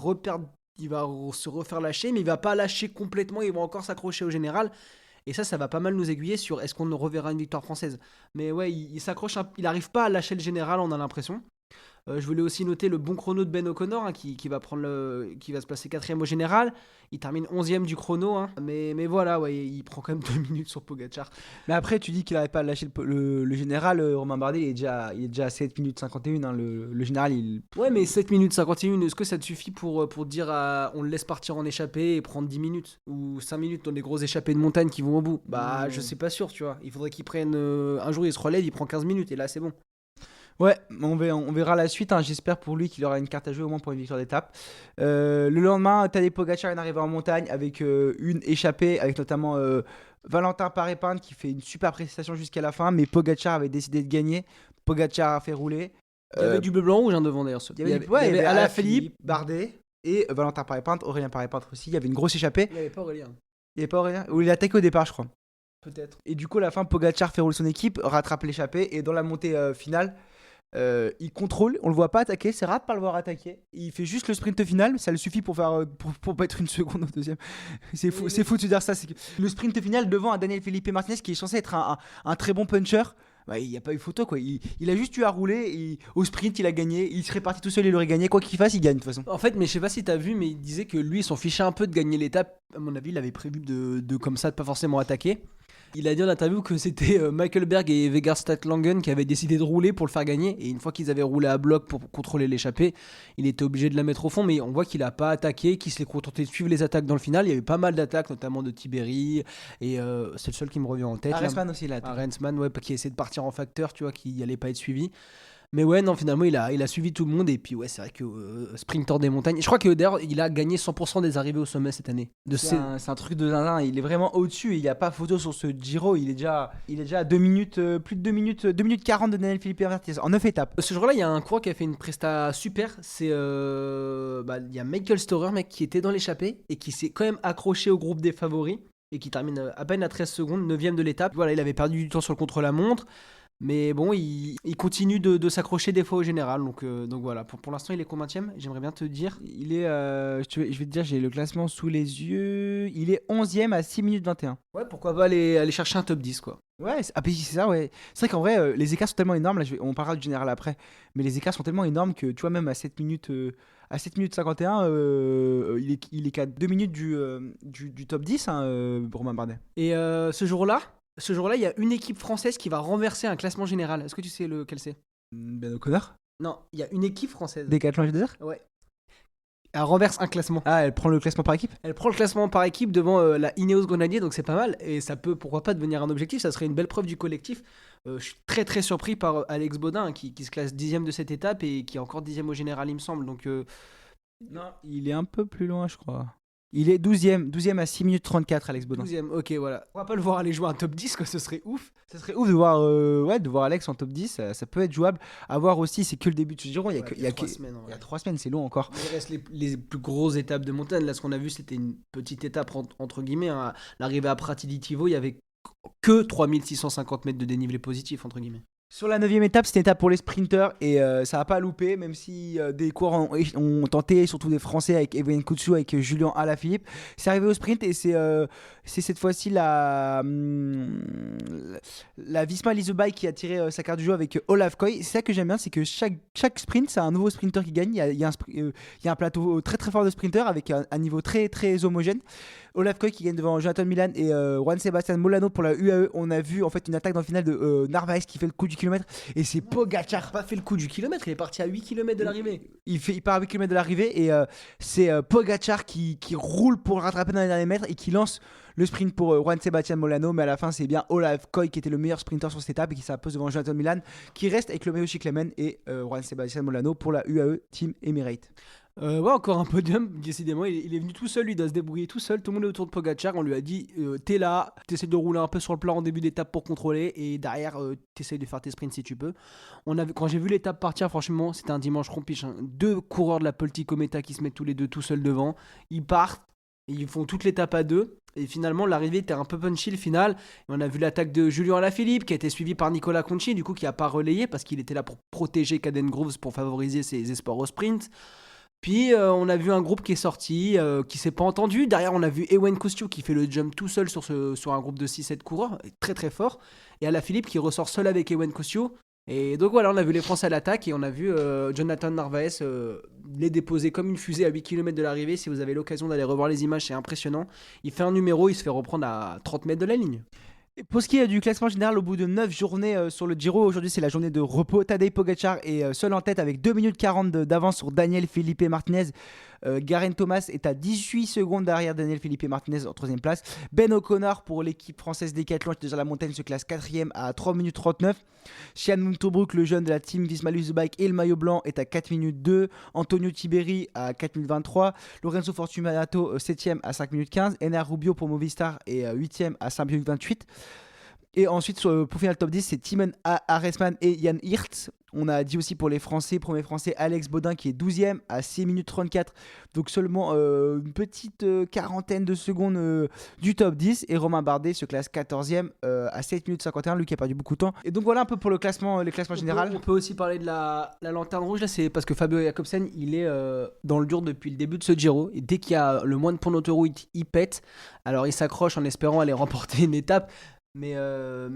se refaire lâcher, mais il va pas lâcher complètement, il va encore s'accrocher au général. Et ça va pas mal nous aiguiller sur est-ce qu'on reverra une victoire française. Mais ouais, il s'accroche, il arrive pas à lâcher le général, on a l'impression. Je voulais aussi noter le bon chrono de Ben O'Connor qui va se placer 4ème au général. Il termine 11ème du chrono. Mais voilà, ouais, il prend quand même 2 minutes sur Pogacar. Mais après, tu dis qu'il n'arrive pas à lâcher le général. Romain Bardet, il est déjà à 7 minutes 51. Hein, le général, il. Ouais, mais 7 minutes 51, est-ce que ça te suffit pour dire on le laisse partir en échappée et prendre 10 minutes ou 5 minutes dans des grosses échappées de montagne qui vont au bout? Bah, je sais pas sûr, tu vois. Il faudrait qu'il prenne. Un jour, il se relève, il prend 15 minutes et là, c'est bon. Ouais, on verra la suite. Hein. J'espère pour lui qu'il aura une carte à jouer au moins pour une victoire d'étape. Le lendemain, Tadej Pogacar est arrivé en montagne avec une échappée, avec notamment Valentin Paré-Pinte qui fait une super prestation jusqu'à la fin. Mais Pogacar avait décidé de gagner. Pogacar a fait rouler. Il y avait du bleu blanc rouge devant d'ailleurs. Il y avait Alaphilippe, Bardet et Valentin Paré-Pinte, Aurélien Paré-Pinte aussi. Il y avait une grosse échappée. Il n'y avait pas Aurélien. Il n'y avait pas Aurélien. Ou il attaquait au départ, je crois. Peut-être. Et du coup, à la fin, Pogacar fait rouler son équipe, rattrape l'échappée et dans la montée finale. Il contrôle, on le voit pas attaquer, c'est rare de pas le voir attaquer. Il fait juste le sprint final, ça le suffit pour mettre une seconde au deuxième. C'est fou de se dire ça. C'est que le sprint final devant un Daniel Felipe Martinez qui est censé être un très bon puncher. Bah, il n'y a pas eu photo quoi. Il a juste eu à rouler. Au sprint, il a gagné. Il serait parti tout seul, il aurait gagné. Quoi qu'il fasse, il gagne de toute façon. En fait, mais je sais pas si t'as vu, mais il disait que lui, il s'en fichait un peu de gagner l'étape. À mon avis, il avait prévu de comme ça, de pas forcément attaquer. Il a dit en interview que c'était Michael Berg et Vegard Stadlangen qui avaient décidé de rouler pour le faire gagner. Et une fois qu'ils avaient roulé à bloc pour contrôler l'échappée, il était obligé de la mettre au fond. Mais on voit qu'il a pas attaqué, qu'il s'est contenté de suivre les attaques dans le final. Il y avait pas mal d'attaques, notamment de Tiberi. Et c'est le seul qui me revient en tête. Arensman aussi là. Arensman, ouais, qui essaie de partir en facteur, tu vois, qui allait pas être suivi. Mais ouais, non, finalement, il a suivi tout le monde. Et puis, ouais, c'est vrai que sprinter des montagnes. Je crois que d'ailleurs, il a gagné 100% des arrivées au sommet cette année. C'est un truc de zinzin. Il est vraiment au-dessus. Il n'y a pas photo sur ce Giro. Il est déjà à 2 minutes, plus de 2 minutes 40 de Daniel Felipe Martinez en 9 étapes. Ce jour-là, il y a un coureur qui a fait une presta super. C'est. Il y a Michael Storer, mec, qui était dans l'échappée et qui s'est quand même accroché au groupe des favoris et qui termine à peine à 13 secondes, 9ème de l'étape. Voilà, il avait perdu du temps sur le contre-la-montre. Mais bon, il continue de s'accrocher des fois au général. Donc voilà, pour l'instant, il est combienième? J'aimerais bien te dire. Il est, je vais te dire, j'ai le classement sous les yeux. Il est 11ème à 6 minutes 21. Ouais, pourquoi pas aller chercher un top 10, quoi. Ouais, c'est ça, ouais. C'est vrai qu'en vrai, les écarts sont tellement énormes. Là, on parlera du général après. Mais les écarts sont tellement énormes que, tu vois, même à 7 minutes, à 7 minutes 51, il est qu'à 2 minutes du top 10, Romain Bardet. Et ce jour-là, il y a une équipe française qui va renverser un classement général. Est-ce que tu sais lequel c'est? Ben O'Connor. Non, il y a une équipe française. Décathlon du désert. Ouais. Elle renverse un classement. Ah, elle prend le classement par équipe. Elle prend le classement par équipe devant la Ineos Grenadier, donc c'est pas mal. Et ça peut, pourquoi pas, devenir un objectif. Ça serait une belle preuve du collectif. Je suis très très surpris par Alex Baudin qui se classe 10ème de cette étape et qui est encore 10ème au général, il me semble. Donc, non, il est un peu plus loin, je crois. Il est 12ème à 6 minutes 34, Alex Baudin. 12ème, ok, voilà. On va pas le voir aller jouer un top 10, quoi, ce serait ouf. Ça serait ouf de voir Alex en top 10, ça peut être jouable. À voir aussi, c'est que le début de ce Giro, il y a 3 semaines. Il y a 3 semaines, c'est long encore. Il reste les plus grosses étapes de montagne. Là, ce qu'on a vu, c'était une petite étape, entre guillemets. Hein. L'arrivée à Prattilitivo, il y avait que 3650 mètres de dénivelé positif, entre guillemets. Sur la 9ème étape, c'était une étape pour les sprinters et ça n'a pas loupé, même si des coureurs ont tenté, surtout des Français avec Evan Kutsu, avec Julien Alaphilippe. C'est arrivé au sprint et c'est cette fois-ci la Visma Lease qui a tiré sa carte du jeu avec Olaf Koy. C'est ça que j'aime bien, c'est que chaque sprint, c'est un nouveau sprinter qui gagne. Il y a un plateau très très fort de sprinters avec un niveau très très homogène. Olaf Koy qui gagne devant Jonathan Milan et Juan Sebastian Molano pour la UAE. On a vu en fait une attaque dans le final de Narvaez qui fait le coup du kilomètre et c'est Pogacar. Il n'a pas fait le coup du kilomètre, il est parti à 8 km de l'arrivée. Il part à 8 km de l'arrivée et c'est Pogacar qui roule pour le rattraper dans les derniers mètres et qui lance le sprint pour Juan Sebastian Molano, mais à la fin c'est bien Olaf Koy qui était le meilleur sprinter sur cette étape et qui s'impose devant Jonathan Milan qui reste avec le maillot Cyclamen et Juan Sebastian Molano pour la UAE Team Emirate. Ouais, encore un podium, décidément. Il est venu tout seul, lui, il doit se débrouiller tout seul. Tout le monde est autour de Pogacar. On lui a dit t'es là, t'essaies de rouler un peu sur le plat en début d'étape pour contrôler. Et derrière, t'essayes de faire tes sprints si tu peux. Quand j'ai vu l'étape partir, franchement, c'était un dimanche rompiche. Hein. 2 coureurs de la Poltico Meta qui se mettent tous les deux tout seuls devant. Ils partent, et ils font toute l'étape à 2. Et finalement, l'arrivée était un peu punchy le final. Et on a vu l'attaque de Julien Alaphilippe qui a été suivi par Nicolas Conchi, du coup, qui n'a pas relayé parce qu'il était là pour protéger Caden Groves pour favoriser ses espoirs au sprint. Puis on a vu un groupe qui est sorti, qui s'est pas entendu. Derrière, on a vu Ewen Kostyo qui fait le jump tout seul sur un groupe de 6-7 coureurs, très très fort. Et Alaphilippe qui ressort seul avec Ewen Kostyo. Et donc voilà, on a vu les Français à l'attaque et on a vu Jonathan Narvaez les déposer comme une fusée à 8 km de l'arrivée. Si vous avez l'occasion d'aller revoir les images, c'est impressionnant. Il fait un numéro, il se fait reprendre à 30 mètres de la ligne. Et pour ce qui est du classement général, au bout de 9 journées sur le Giro, aujourd'hui c'est la journée de repos. Tadej Pogacar est seul en tête avec 2 minutes 40 d'avance sur Daniel Felipe Martinez. Garen Thomas est à 18 secondes derrière Daniel Felipe Martinez en 3ème place. Ben O'Connor pour l'équipe française Decathlon, qui est déjà la montagne, se classe 4ème à 3 minutes 39. Sian Tobruk, le jeune de la team Visma Lease Bike et le maillot blanc, est à 4 minutes 2. Antonio Tiberi à 4 minutes 23. Lorenzo Fortunato 7ème à 5 minutes 15. Ener Rubio pour Movistar est 8ème à 5 minutes 28. Et ensuite, pour finir le top 10, c'est Timon Arensman et Jan Hirt. On a dit aussi pour les Français, premier Français, Alex Baudin qui est 12ème à 6 minutes 34. Donc seulement une petite quarantaine de secondes du top 10. Et Romain Bardet se classe 14ème à 7 minutes 51, lui qui a perdu beaucoup de temps. Et donc voilà un peu pour le classement général. On peut aussi parler de la lanterne rouge. Là, c'est parce que Fabio Jakobsen, il est dans le dur depuis le début de ce Giro. Et dès qu'il y a le moins de points d'autoroute, il pète. Alors il s'accroche en espérant aller remporter une étape. Mais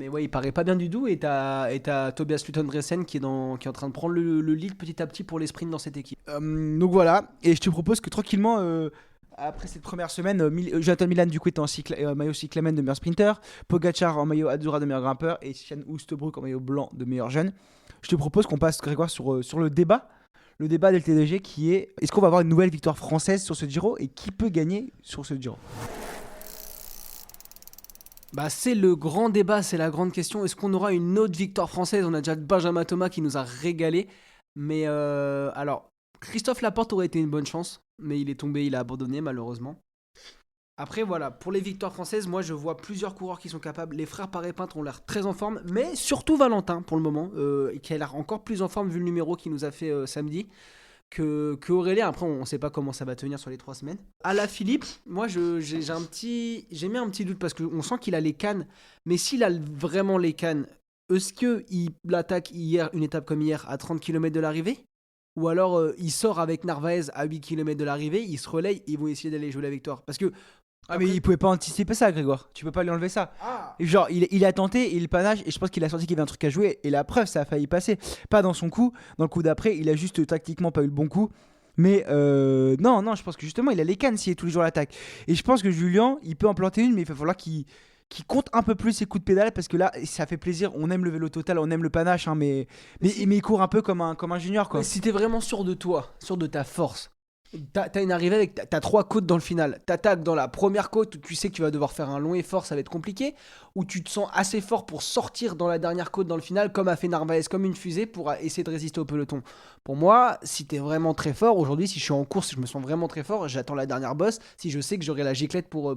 ouais, il paraît pas bien du tout. Et t'as Tobias Lutendresen qui est en train de prendre le lead petit à petit pour les sprints dans cette équipe. Donc voilà, et je te propose que tranquillement, après cette première semaine, Jonathan Milan du coup est en maillot cyclamen de meilleur sprinter, Pogacar en maillot Azura de meilleur grimpeur et Sian Oostebroek en maillot blanc de meilleur jeune. Je te propose qu'on passe, Grégoire, sur le débat. Le débat del TDG qui est: est-ce qu'on va avoir une nouvelle victoire française sur ce Giro et qui peut gagner sur ce Giro? Bah, c'est le grand débat, c'est la grande question. Est-ce qu'on aura une autre victoire française? On a déjà Benjamin Thomas qui nous a régalé. Mais alors, Christophe Laporte aurait été une bonne chance, mais il est tombé, il a abandonné malheureusement. Après voilà, pour les victoires françaises, moi je vois plusieurs coureurs qui sont capables. Les frères Paré-Peintre ont l'air très en forme, mais surtout Valentin pour le moment, qui a l'air encore plus en forme vu le numéro qu'il nous a fait samedi. Que Aurélien. Après on sait pas comment ça va tenir sur les 3 semaines. Alaphilippe, moi j'ai mis un petit doute parce qu'on sent qu'il a les cannes, mais s'il a vraiment les cannes, est-ce qu'il attaque une étape comme hier à 30 km de l'arrivée, ou alors il sort avec Narvaez à 8 km de l'arrivée, il se relaye et ils vont essayer d'aller jouer la victoire parce que mais il pouvait pas anticiper ça, Grégoire. Tu peux pas lui enlever ça. Et genre, il a tenté, il panache, et je pense qu'il a senti qu'il y avait un truc à jouer. Et la preuve, ça a failli passer. Pas dans son coup. Dans le coup d'après, il a juste tactiquement pas eu le bon coup. Mais non, je pense que justement, il a les cannes s'il est tous les jours à l'attaque. Et je pense que Julien, il peut en planter une, mais il va falloir qu'il compte un peu plus ses coups de pédale parce que là, ça fait plaisir. On aime le vélo total, on aime le panache, hein, mais il court un peu comme un junior, quoi. Mais si t'es vraiment sûr de toi, sûr de ta force, t'as une arrivée avec t'as 3 côtes dans le final. T'attaques dans la première côte où tu sais que tu vas devoir faire un long effort, ça va être compliqué. Ou tu te sens assez fort pour sortir dans la dernière côte dans le final, comme a fait Narvaez, comme une fusée, pour essayer de résister au peloton. Pour moi, si t'es vraiment très fort, aujourd'hui, si je suis en course, je me sens vraiment très fort, j'attends la dernière bosse, si je sais que j'aurai la giclette pour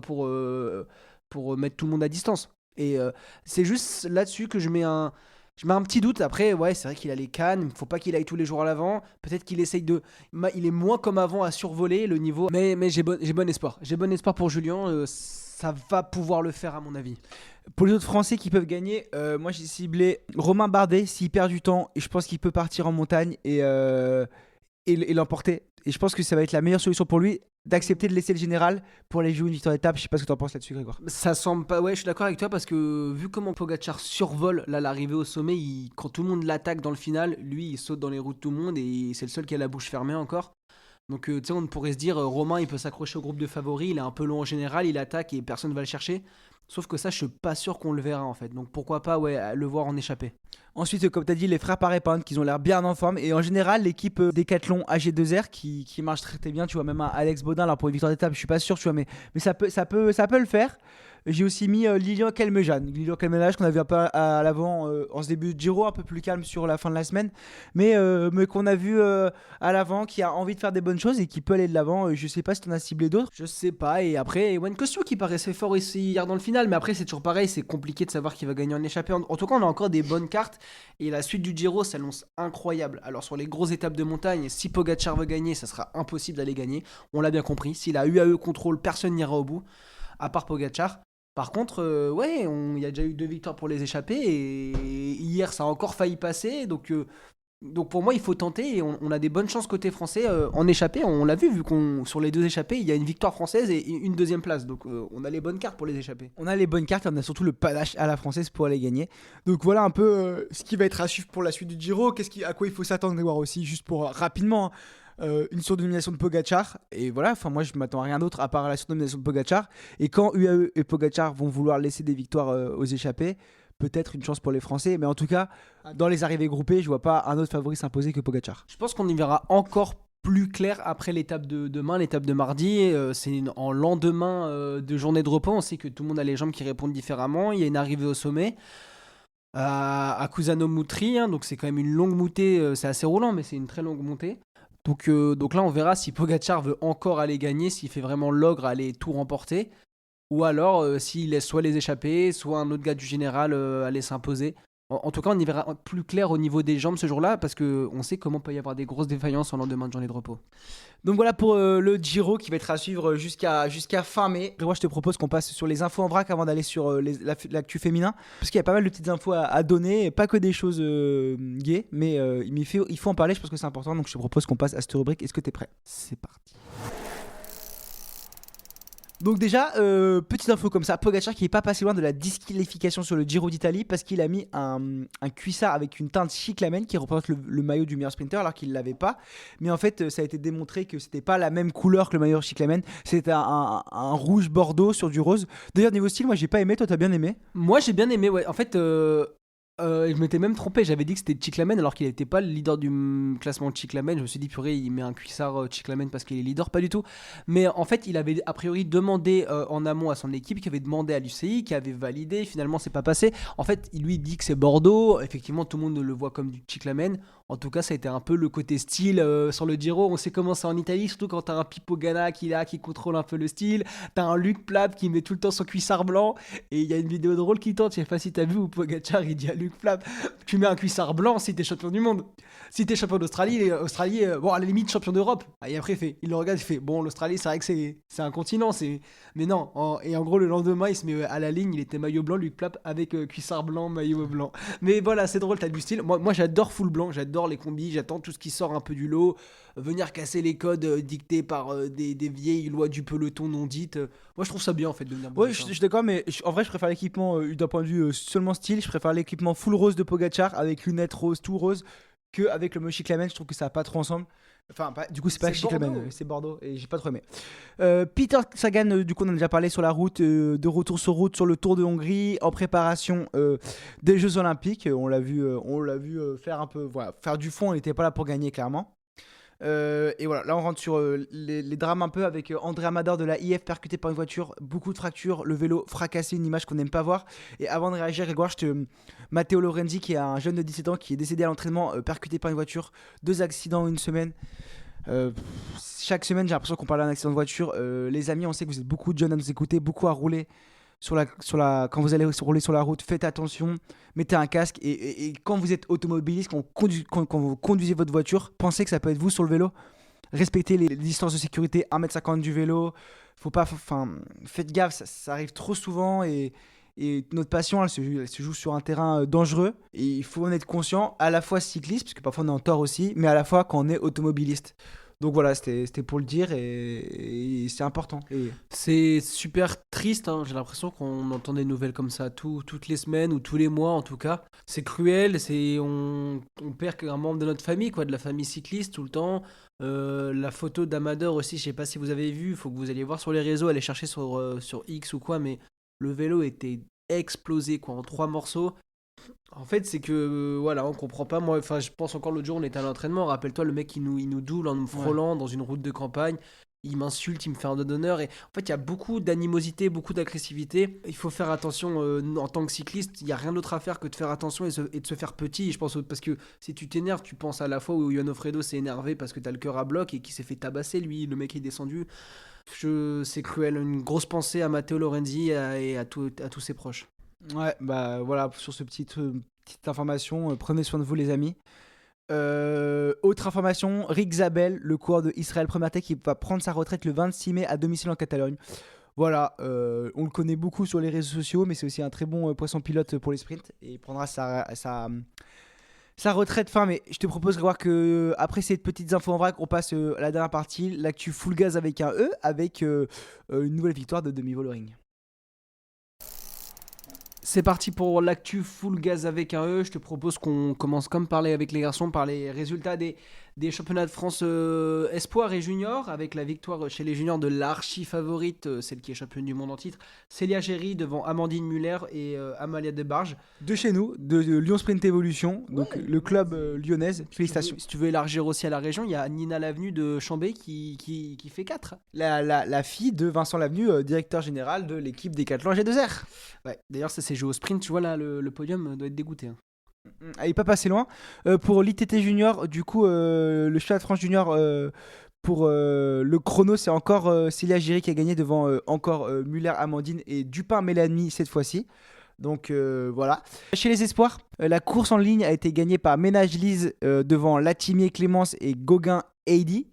mettre tout le monde à distance. Et c'est juste là-dessus que je mets un petit doute. Après, ouais, c'est vrai qu'il a les cannes, faut pas qu'il aille tous les jours à l'avant. Peut-être qu'il essaye il est moins comme avant à survoler le niveau. Mais j'ai bon espoir. J'ai bon espoir pour Julien. Ça va pouvoir le faire à mon avis. Pour les autres Français qui peuvent gagner, moi j'ai ciblé Romain Bardet s'il perd du temps. Et je pense qu'il peut partir en montagne et l'emporter. Et je pense que ça va être la meilleure solution pour lui d'accepter de laisser le général pour aller jouer une victoire d'étape. Je sais pas ce que t'en penses là-dessus, Grégoire. Ça semble pas. Ouais, je suis d'accord avec toi parce que vu comment Pogacar survole là l'arrivée au sommet, quand tout le monde l'attaque dans le final, lui il saute dans les roues de tout le monde et c'est le seul qui a la bouche fermée encore. Donc tu sais, on pourrait se dire, Romain, il peut s'accrocher au groupe de favoris, il est un peu long en général, il attaque et personne ne va le chercher. Sauf que ça, je suis pas sûr qu'on le verra en fait. Donc pourquoi pas le voir en échappée. Ensuite, comme tu as dit, les frères Paré-Pound qui ont l'air bien en forme. Et en général, l'équipe Decathlon AG2R qui marche très bien. Tu vois, même un Alex Baudin, alors pour une victoire d'étape, je suis pas sûr, tu vois, mais ça peut le faire. J'ai aussi mis Lilian Kelmejan. Lilian Kelmejan qu'on a vu un peu à l'avant en ce début de Giro, un peu plus calme sur la fin de la semaine. Mais qu'on a vu à l'avant, qui a envie de faire des bonnes choses et qui peut aller de l'avant. Je sais pas si tu en as ciblé d'autres. Je sais pas. Et après, Ewan Kosciu qui paraissait fort ici hier dans le final. Mais après, c'est toujours pareil. C'est compliqué de savoir qui va gagner en échappée. En tout cas, on a encore des bonnes cartes. Et la suite du Giro s'annonce incroyable. Alors, sur les grosses étapes de montagne, si Pogacar veut gagner, ça sera impossible d'aller gagner. On l'a bien compris. S'il a UAE contrôle, personne n'ira au bout, à part Pogacar. Par contre, il y a déjà eu 2 victoires pour les échappés et hier ça a encore failli passer. Donc pour moi, il faut tenter et on a des bonnes chances côté français en échappée. On l'a vu qu'on sur les 2 échappées, il y a une victoire française et une deuxième place. Donc on a les bonnes cartes pour les échappées. On a les bonnes cartes, on a surtout le panache à la française pour aller gagner. Donc voilà un peu ce qui va être à suivre pour la suite du Giro. À quoi il faut s'attendre, Grégoire, aussi, juste pour rapidement. Une surdomination de Pogacar et voilà, enfin moi je m'attends à rien d'autre à part la surdomination de Pogacar et quand UAE et Pogacar vont vouloir laisser des victoires aux échappés, peut-être une chance pour les Français, mais en tout cas dans les arrivées groupées je vois pas un autre favori s'imposer que Pogacar. Je pense qu'on y verra encore plus clair après l'étape de demain, l'étape de mardi. C'est en lendemain de journée de repos. On sait que tout le monde a les jambes qui répondent différemment. Il y a une arrivée au sommet à Cusano Moutri, hein, donc c'est quand même une longue montée. C'est assez roulant, mais c'est une très longue montée. Donc là, on verra si Pogacar veut encore aller gagner, s'il fait vraiment l'ogre à aller tout remporter, ou alors s'il laisse soit les échapper, soit un autre gars du général aller s'imposer. En tout cas, on y verra plus clair au niveau des jambes ce jour-là, parce qu'on sait comment peut y avoir des grosses défaillances en lendemain de journée de repos. Donc voilà pour le Giro qui va être à suivre jusqu'à fin mai. Moi je te propose qu'on passe sur les infos en vrac avant d'aller sur l'actu féminin. Parce qu'il y a pas mal de petites infos à donner, pas que des choses gays, mais il faut en parler, je pense que c'est important. Donc je te propose qu'on passe à cette rubrique. Est-ce que tu es prêt ? C'est parti. Donc déjà, petite info comme ça, Pogacar qui est pas passé loin de la disqualification sur le Giro d'Italie parce qu'il a mis un cuissard avec une teinte cyclamen qui représente le maillot du meilleur sprinter alors qu'il l'avait pas. Mais en fait, ça a été démontré que c'était pas la même couleur que le maillot cyclamen. C'était un rouge bordeaux sur du rose. D'ailleurs, niveau style, moi j'ai pas aimé, toi t'as bien aimé ? Moi j'ai bien aimé, ouais. En fait, je m'étais même trompé, j'avais dit que c'était Cyclamen alors qu'il n'était pas le leader du classement de Cyclamen. Je me suis dit, purée, il met un cuissard Cyclamen parce qu'il est leader, pas du tout. Mais en fait, il avait a priori demandé en amont à son équipe, qui avait demandé à l'UCI, qui avait validé. Finalement, c'est pas passé. En fait, il lui dit que c'est Bordeaux. Effectivement, tout le monde le voit comme du Cyclamen. En tout cas, ça a été un peu le côté style sur le Giro. On sait comment c'est en Italie, surtout quand t'as un Pippo Ganna qui contrôle un peu le style. T'as un Luc Plapp qui met tout le temps son cuissard blanc. Et il y a une vidéo drôle qui tente, je sais pas si t'as vu, où Pogacar il dit à Luc Plapp, tu mets un cuissard blanc si t'es champion du monde. Si t'es champion d'Australie, bon, à la limite champion d'Europe. Et après, il le regarde, il fait, bon, l'Australie, c'est vrai que c'est un continent, mais non. Et en gros, le lendemain, il se met à la ligne, il était maillot blanc, Luc Plapp, avec cuissard blanc, maillot blanc. Mais voilà, c'est drôle, t'as du style. Moi j'adore full blanc, j'adore les combis, j'attends tout ce qui sort un peu du lot, venir casser les codes dictés par des vieilles lois du peloton non dites. Moi, je trouve ça bien, en fait, de venir. Ouais, je suis d'accord, mais en vrai, je préfère l'équipement d'un point de vue seulement style. Je préfère l'équipement full rose de Pogacar avec lunettes roses, tout rose, qu'avec le mot Cyclamen. Je trouve que ça va pas trop ensemble. Enfin, du coup, c'est pas Cyclamen, c'est Bordeaux et j'ai pas trop aimé. Peter Sagan, du coup, on en a déjà parlé sur la route, de retour sur route sur le Tour de Hongrie, en préparation des Jeux Olympiques. On l'a vu faire un peu, voilà, faire du fond. Il n'était pas là pour gagner, clairement. Et voilà, là on rentre sur les drames un peu avec André Amador de la IF percuté par une voiture, beaucoup de fractures, le vélo fracassé, une image qu'on n'aime pas voir. Et avant de réagir, Grégoire, Matteo Lorenzi, qui est un jeune de 17 ans qui est décédé à l'entraînement, percuté par une voiture, 2 accidents en une semaine. Chaque semaine, j'ai l'impression qu'on parle d'un accident de voiture. Les amis, on sait que vous êtes beaucoup de jeunes à nous écouter, beaucoup à rouler. Quand vous allez rouler sur la route, faites attention, mettez un casque et quand vous êtes automobiliste, quand vous conduisez votre voiture, pensez que ça peut être vous sur le vélo. Respectez les distances de sécurité, 1m50 du vélo. Faites gaffe, ça arrive trop souvent et notre passion, elle se joue sur un terrain dangereux. Et il faut en être conscient, à la fois cycliste, parce que parfois on est en tort aussi, mais à la fois quand on est automobiliste. Donc voilà, c'était pour le dire et c'est important. Et C'est super triste, hein. J'ai l'impression qu'on entend des nouvelles comme ça toutes les semaines ou tous les mois en tout cas. C'est cruel, on perd un membre de notre famille, quoi, de la famille cycliste tout le temps. La photo d'Amador aussi, je sais pas si vous avez vu, il faut que vous alliez voir sur les réseaux, allez chercher sur X ou quoi, mais le vélo était explosé quoi, en 3 morceaux. En fait, c'est que voilà, on comprend pas. Moi, enfin, je pense encore l'autre jour, on était à l'entraînement. Rappelle-toi, le mec, il nous doule en nous frôlant dans une route de campagne. Il m'insulte, il me fait un doigt d'honneur. Et en fait, il y a beaucoup d'animosité, beaucoup d'agressivité. Il faut faire attention en tant que cycliste. Il n'y a rien d'autre à faire que de faire attention et de se faire petit. Je pense parce que si tu t'énerves, tu penses à la fois où Johan Alfredo s'est énervé parce que t'as le cœur à bloc et qui s'est fait tabasser, lui. Le mec est descendu. C'est cruel. Une grosse pensée à Matteo Lorenzi et à tous ses proches. ouais, bah voilà, sur ce petite information, prenez soin de vous les amis. Autre information, Rick Zabel, le coureur de Israël Premier Tech, qui va prendre sa retraite le 26 mai à domicile en Catalogne. Voilà, on le connaît beaucoup sur les réseaux sociaux, mais c'est aussi un très bon poisson pilote pour les sprints et il prendra sa retraite fin mai. Je te propose de voir que après ces petites infos en vrac, on passe à la dernière partie, l'actu full gaz avec un E, avec une nouvelle victoire de demi-Vollering. C'est parti pour l'actu full gaz avec un E. Je te propose qu'on commence comme parler avec les garçons par les résultats des championnats de France Espoir et Junior, avec la victoire chez les juniors de l'archi favorite, celle qui est championne du monde en titre, Célia Géry devant Amandine Muller et Amalia Debarge. De chez nous, de Lyon Sprint Evolution, donc le club lyonnaise. Félicitations. Si tu veux élargir aussi à la région, il y a Nina Lavenu de Chambé qui fait 4. La fille de Vincent Lavenu, directeur général de l'équipe Décathlon G2R. Ouais, d'ailleurs, ça s'est joué au sprint. Tu vois là, le podium doit être dégoûté, hein. Elle n'est pas passé loin. Pour l'ITT Junior, du coup, le championnat de France Junior, pour le chrono, c'est encore Célia Géry qui a gagné devant encore Muller, Amandine et Dupin Mélanie cette fois-ci. Donc voilà. Chez les espoirs, la course en ligne a été gagnée par Ménage Lise devant Latimier Clémence et Gauguin Heidi.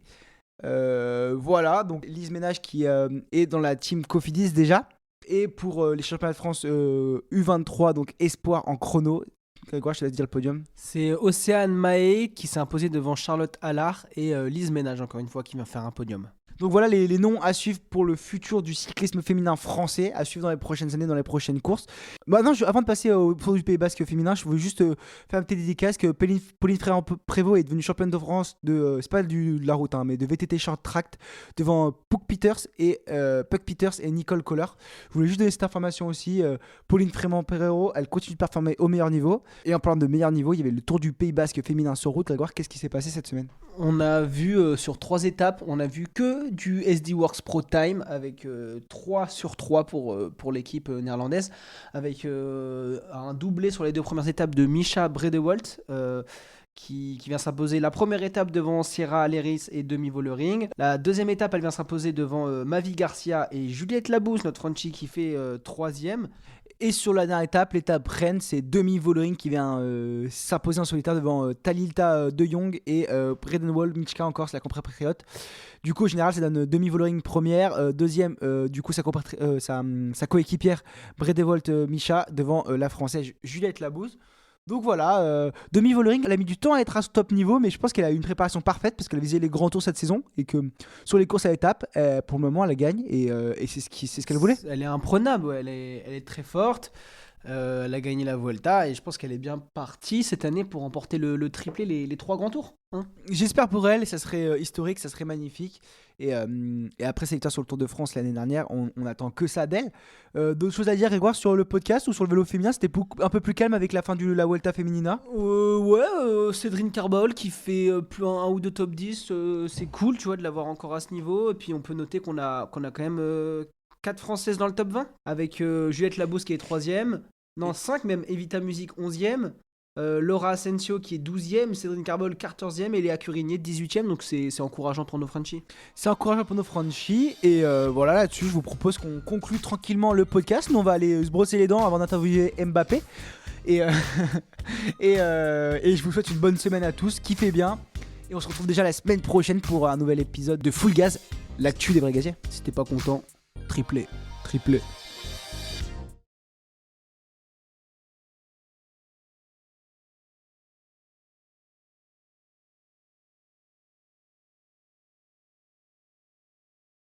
Voilà, donc Lise Ménage qui est dans la team Cofidis déjà. Et pour les championnats de France U23, donc espoir en chrono, Grégoire, je te laisse dire le podium. C'est Océane Mahé qui s'est imposée devant Charlotte Allard et Lise Ménage, encore une fois, qui vient faire un podium. Donc voilà les noms à suivre pour le futur du cyclisme féminin français, à suivre dans les prochaines années, dans les prochaines courses. Maintenant, avant de passer au Tour du Pays Basque féminin, je voulais juste faire une petite dédicace que Pauline Fréand-Prévot est devenue championne de France c'est pas de la route, mais de VTT Short Track devant Puck Peters et Nicole Kohler. Je voulais juste donner cette information aussi. Pauline Fréand-Prévot, elle continue de performer au meilleur niveau. Et en parlant de meilleur niveau, il y avait le Tour du Pays Basque féminin sur route. Grégoire, qu'est-ce qui s'est passé cette semaine ? On a vu sur 3 étapes, on a vu que du SD Works Pro Time avec 3 sur 3 pour l'équipe néerlandaise, avec un doublé sur les 2 premières étapes de Misha Bredewald qui vient s'imposer la première étape devant Sierra Aleris et Demi-Vollering. La deuxième étape, elle vient s'imposer devant Mavi Garcia et Juliette Labousse, notre Frenchie qui fait 3e. Et sur la dernière étape, l'étape Rennes, c'est Demi-Vollering qui vient s'imposer en solitaire devant Talilta De Jong et Bredenwald Michka encore, c'est la compatriote. Du coup, au général, ça donne Demi-Vollering première, deuxième, du coup, sa coéquipière Bredenwald Micha devant la française Juliette Labouze. Donc voilà, Demi-Vollering, elle a mis du temps à être à ce top niveau, mais je pense qu'elle a eu une préparation parfaite parce qu'elle a visé les grands tours cette saison et que sur les courses à étapes, pour le moment, elle gagne et c'est ce qu'elle voulait. Elle est imprenable, ouais, elle est très forte. Elle a gagné la Vuelta et je pense qu'elle est bien partie cette année pour remporter le triplé, les 3 grands tours. Hein. J'espère pour elle, ça serait historique, ça serait magnifique. Et après sa victoire sur le Tour de France l'année dernière, on attend que ça d'elle. D'autres choses à dire, Grégoire, sur le podcast ou sur le vélo féminin? C'était un peu plus calme avec la fin de la Vuelta Femenina. Cédrine Carbol qui fait plus un ou 2 top 10, c'est cool, tu vois, de l'avoir encore à ce niveau. Et puis on peut noter qu'on a quand même 4 Françaises dans le top 20, avec Juliette Labousse qui est 3e, non 5 même, Evita Music 11e, Laura Asensio qui est 12e, Cédrine Carbol 14e et Léa Curigné 18e, donc c'est encourageant pour nos Frenchies. C'est encourageant pour nos Frenchies et voilà, là-dessus je vous propose qu'on conclue tranquillement le podcast. Nous on va aller se brosser les dents avant d'interviewer Mbappé et je vous souhaite une bonne semaine à tous, kiffez bien et on se retrouve déjà la semaine prochaine pour un nouvel épisode de Full Gaz, l'actu des vrais gaziers. Si t'es pas content, triplé.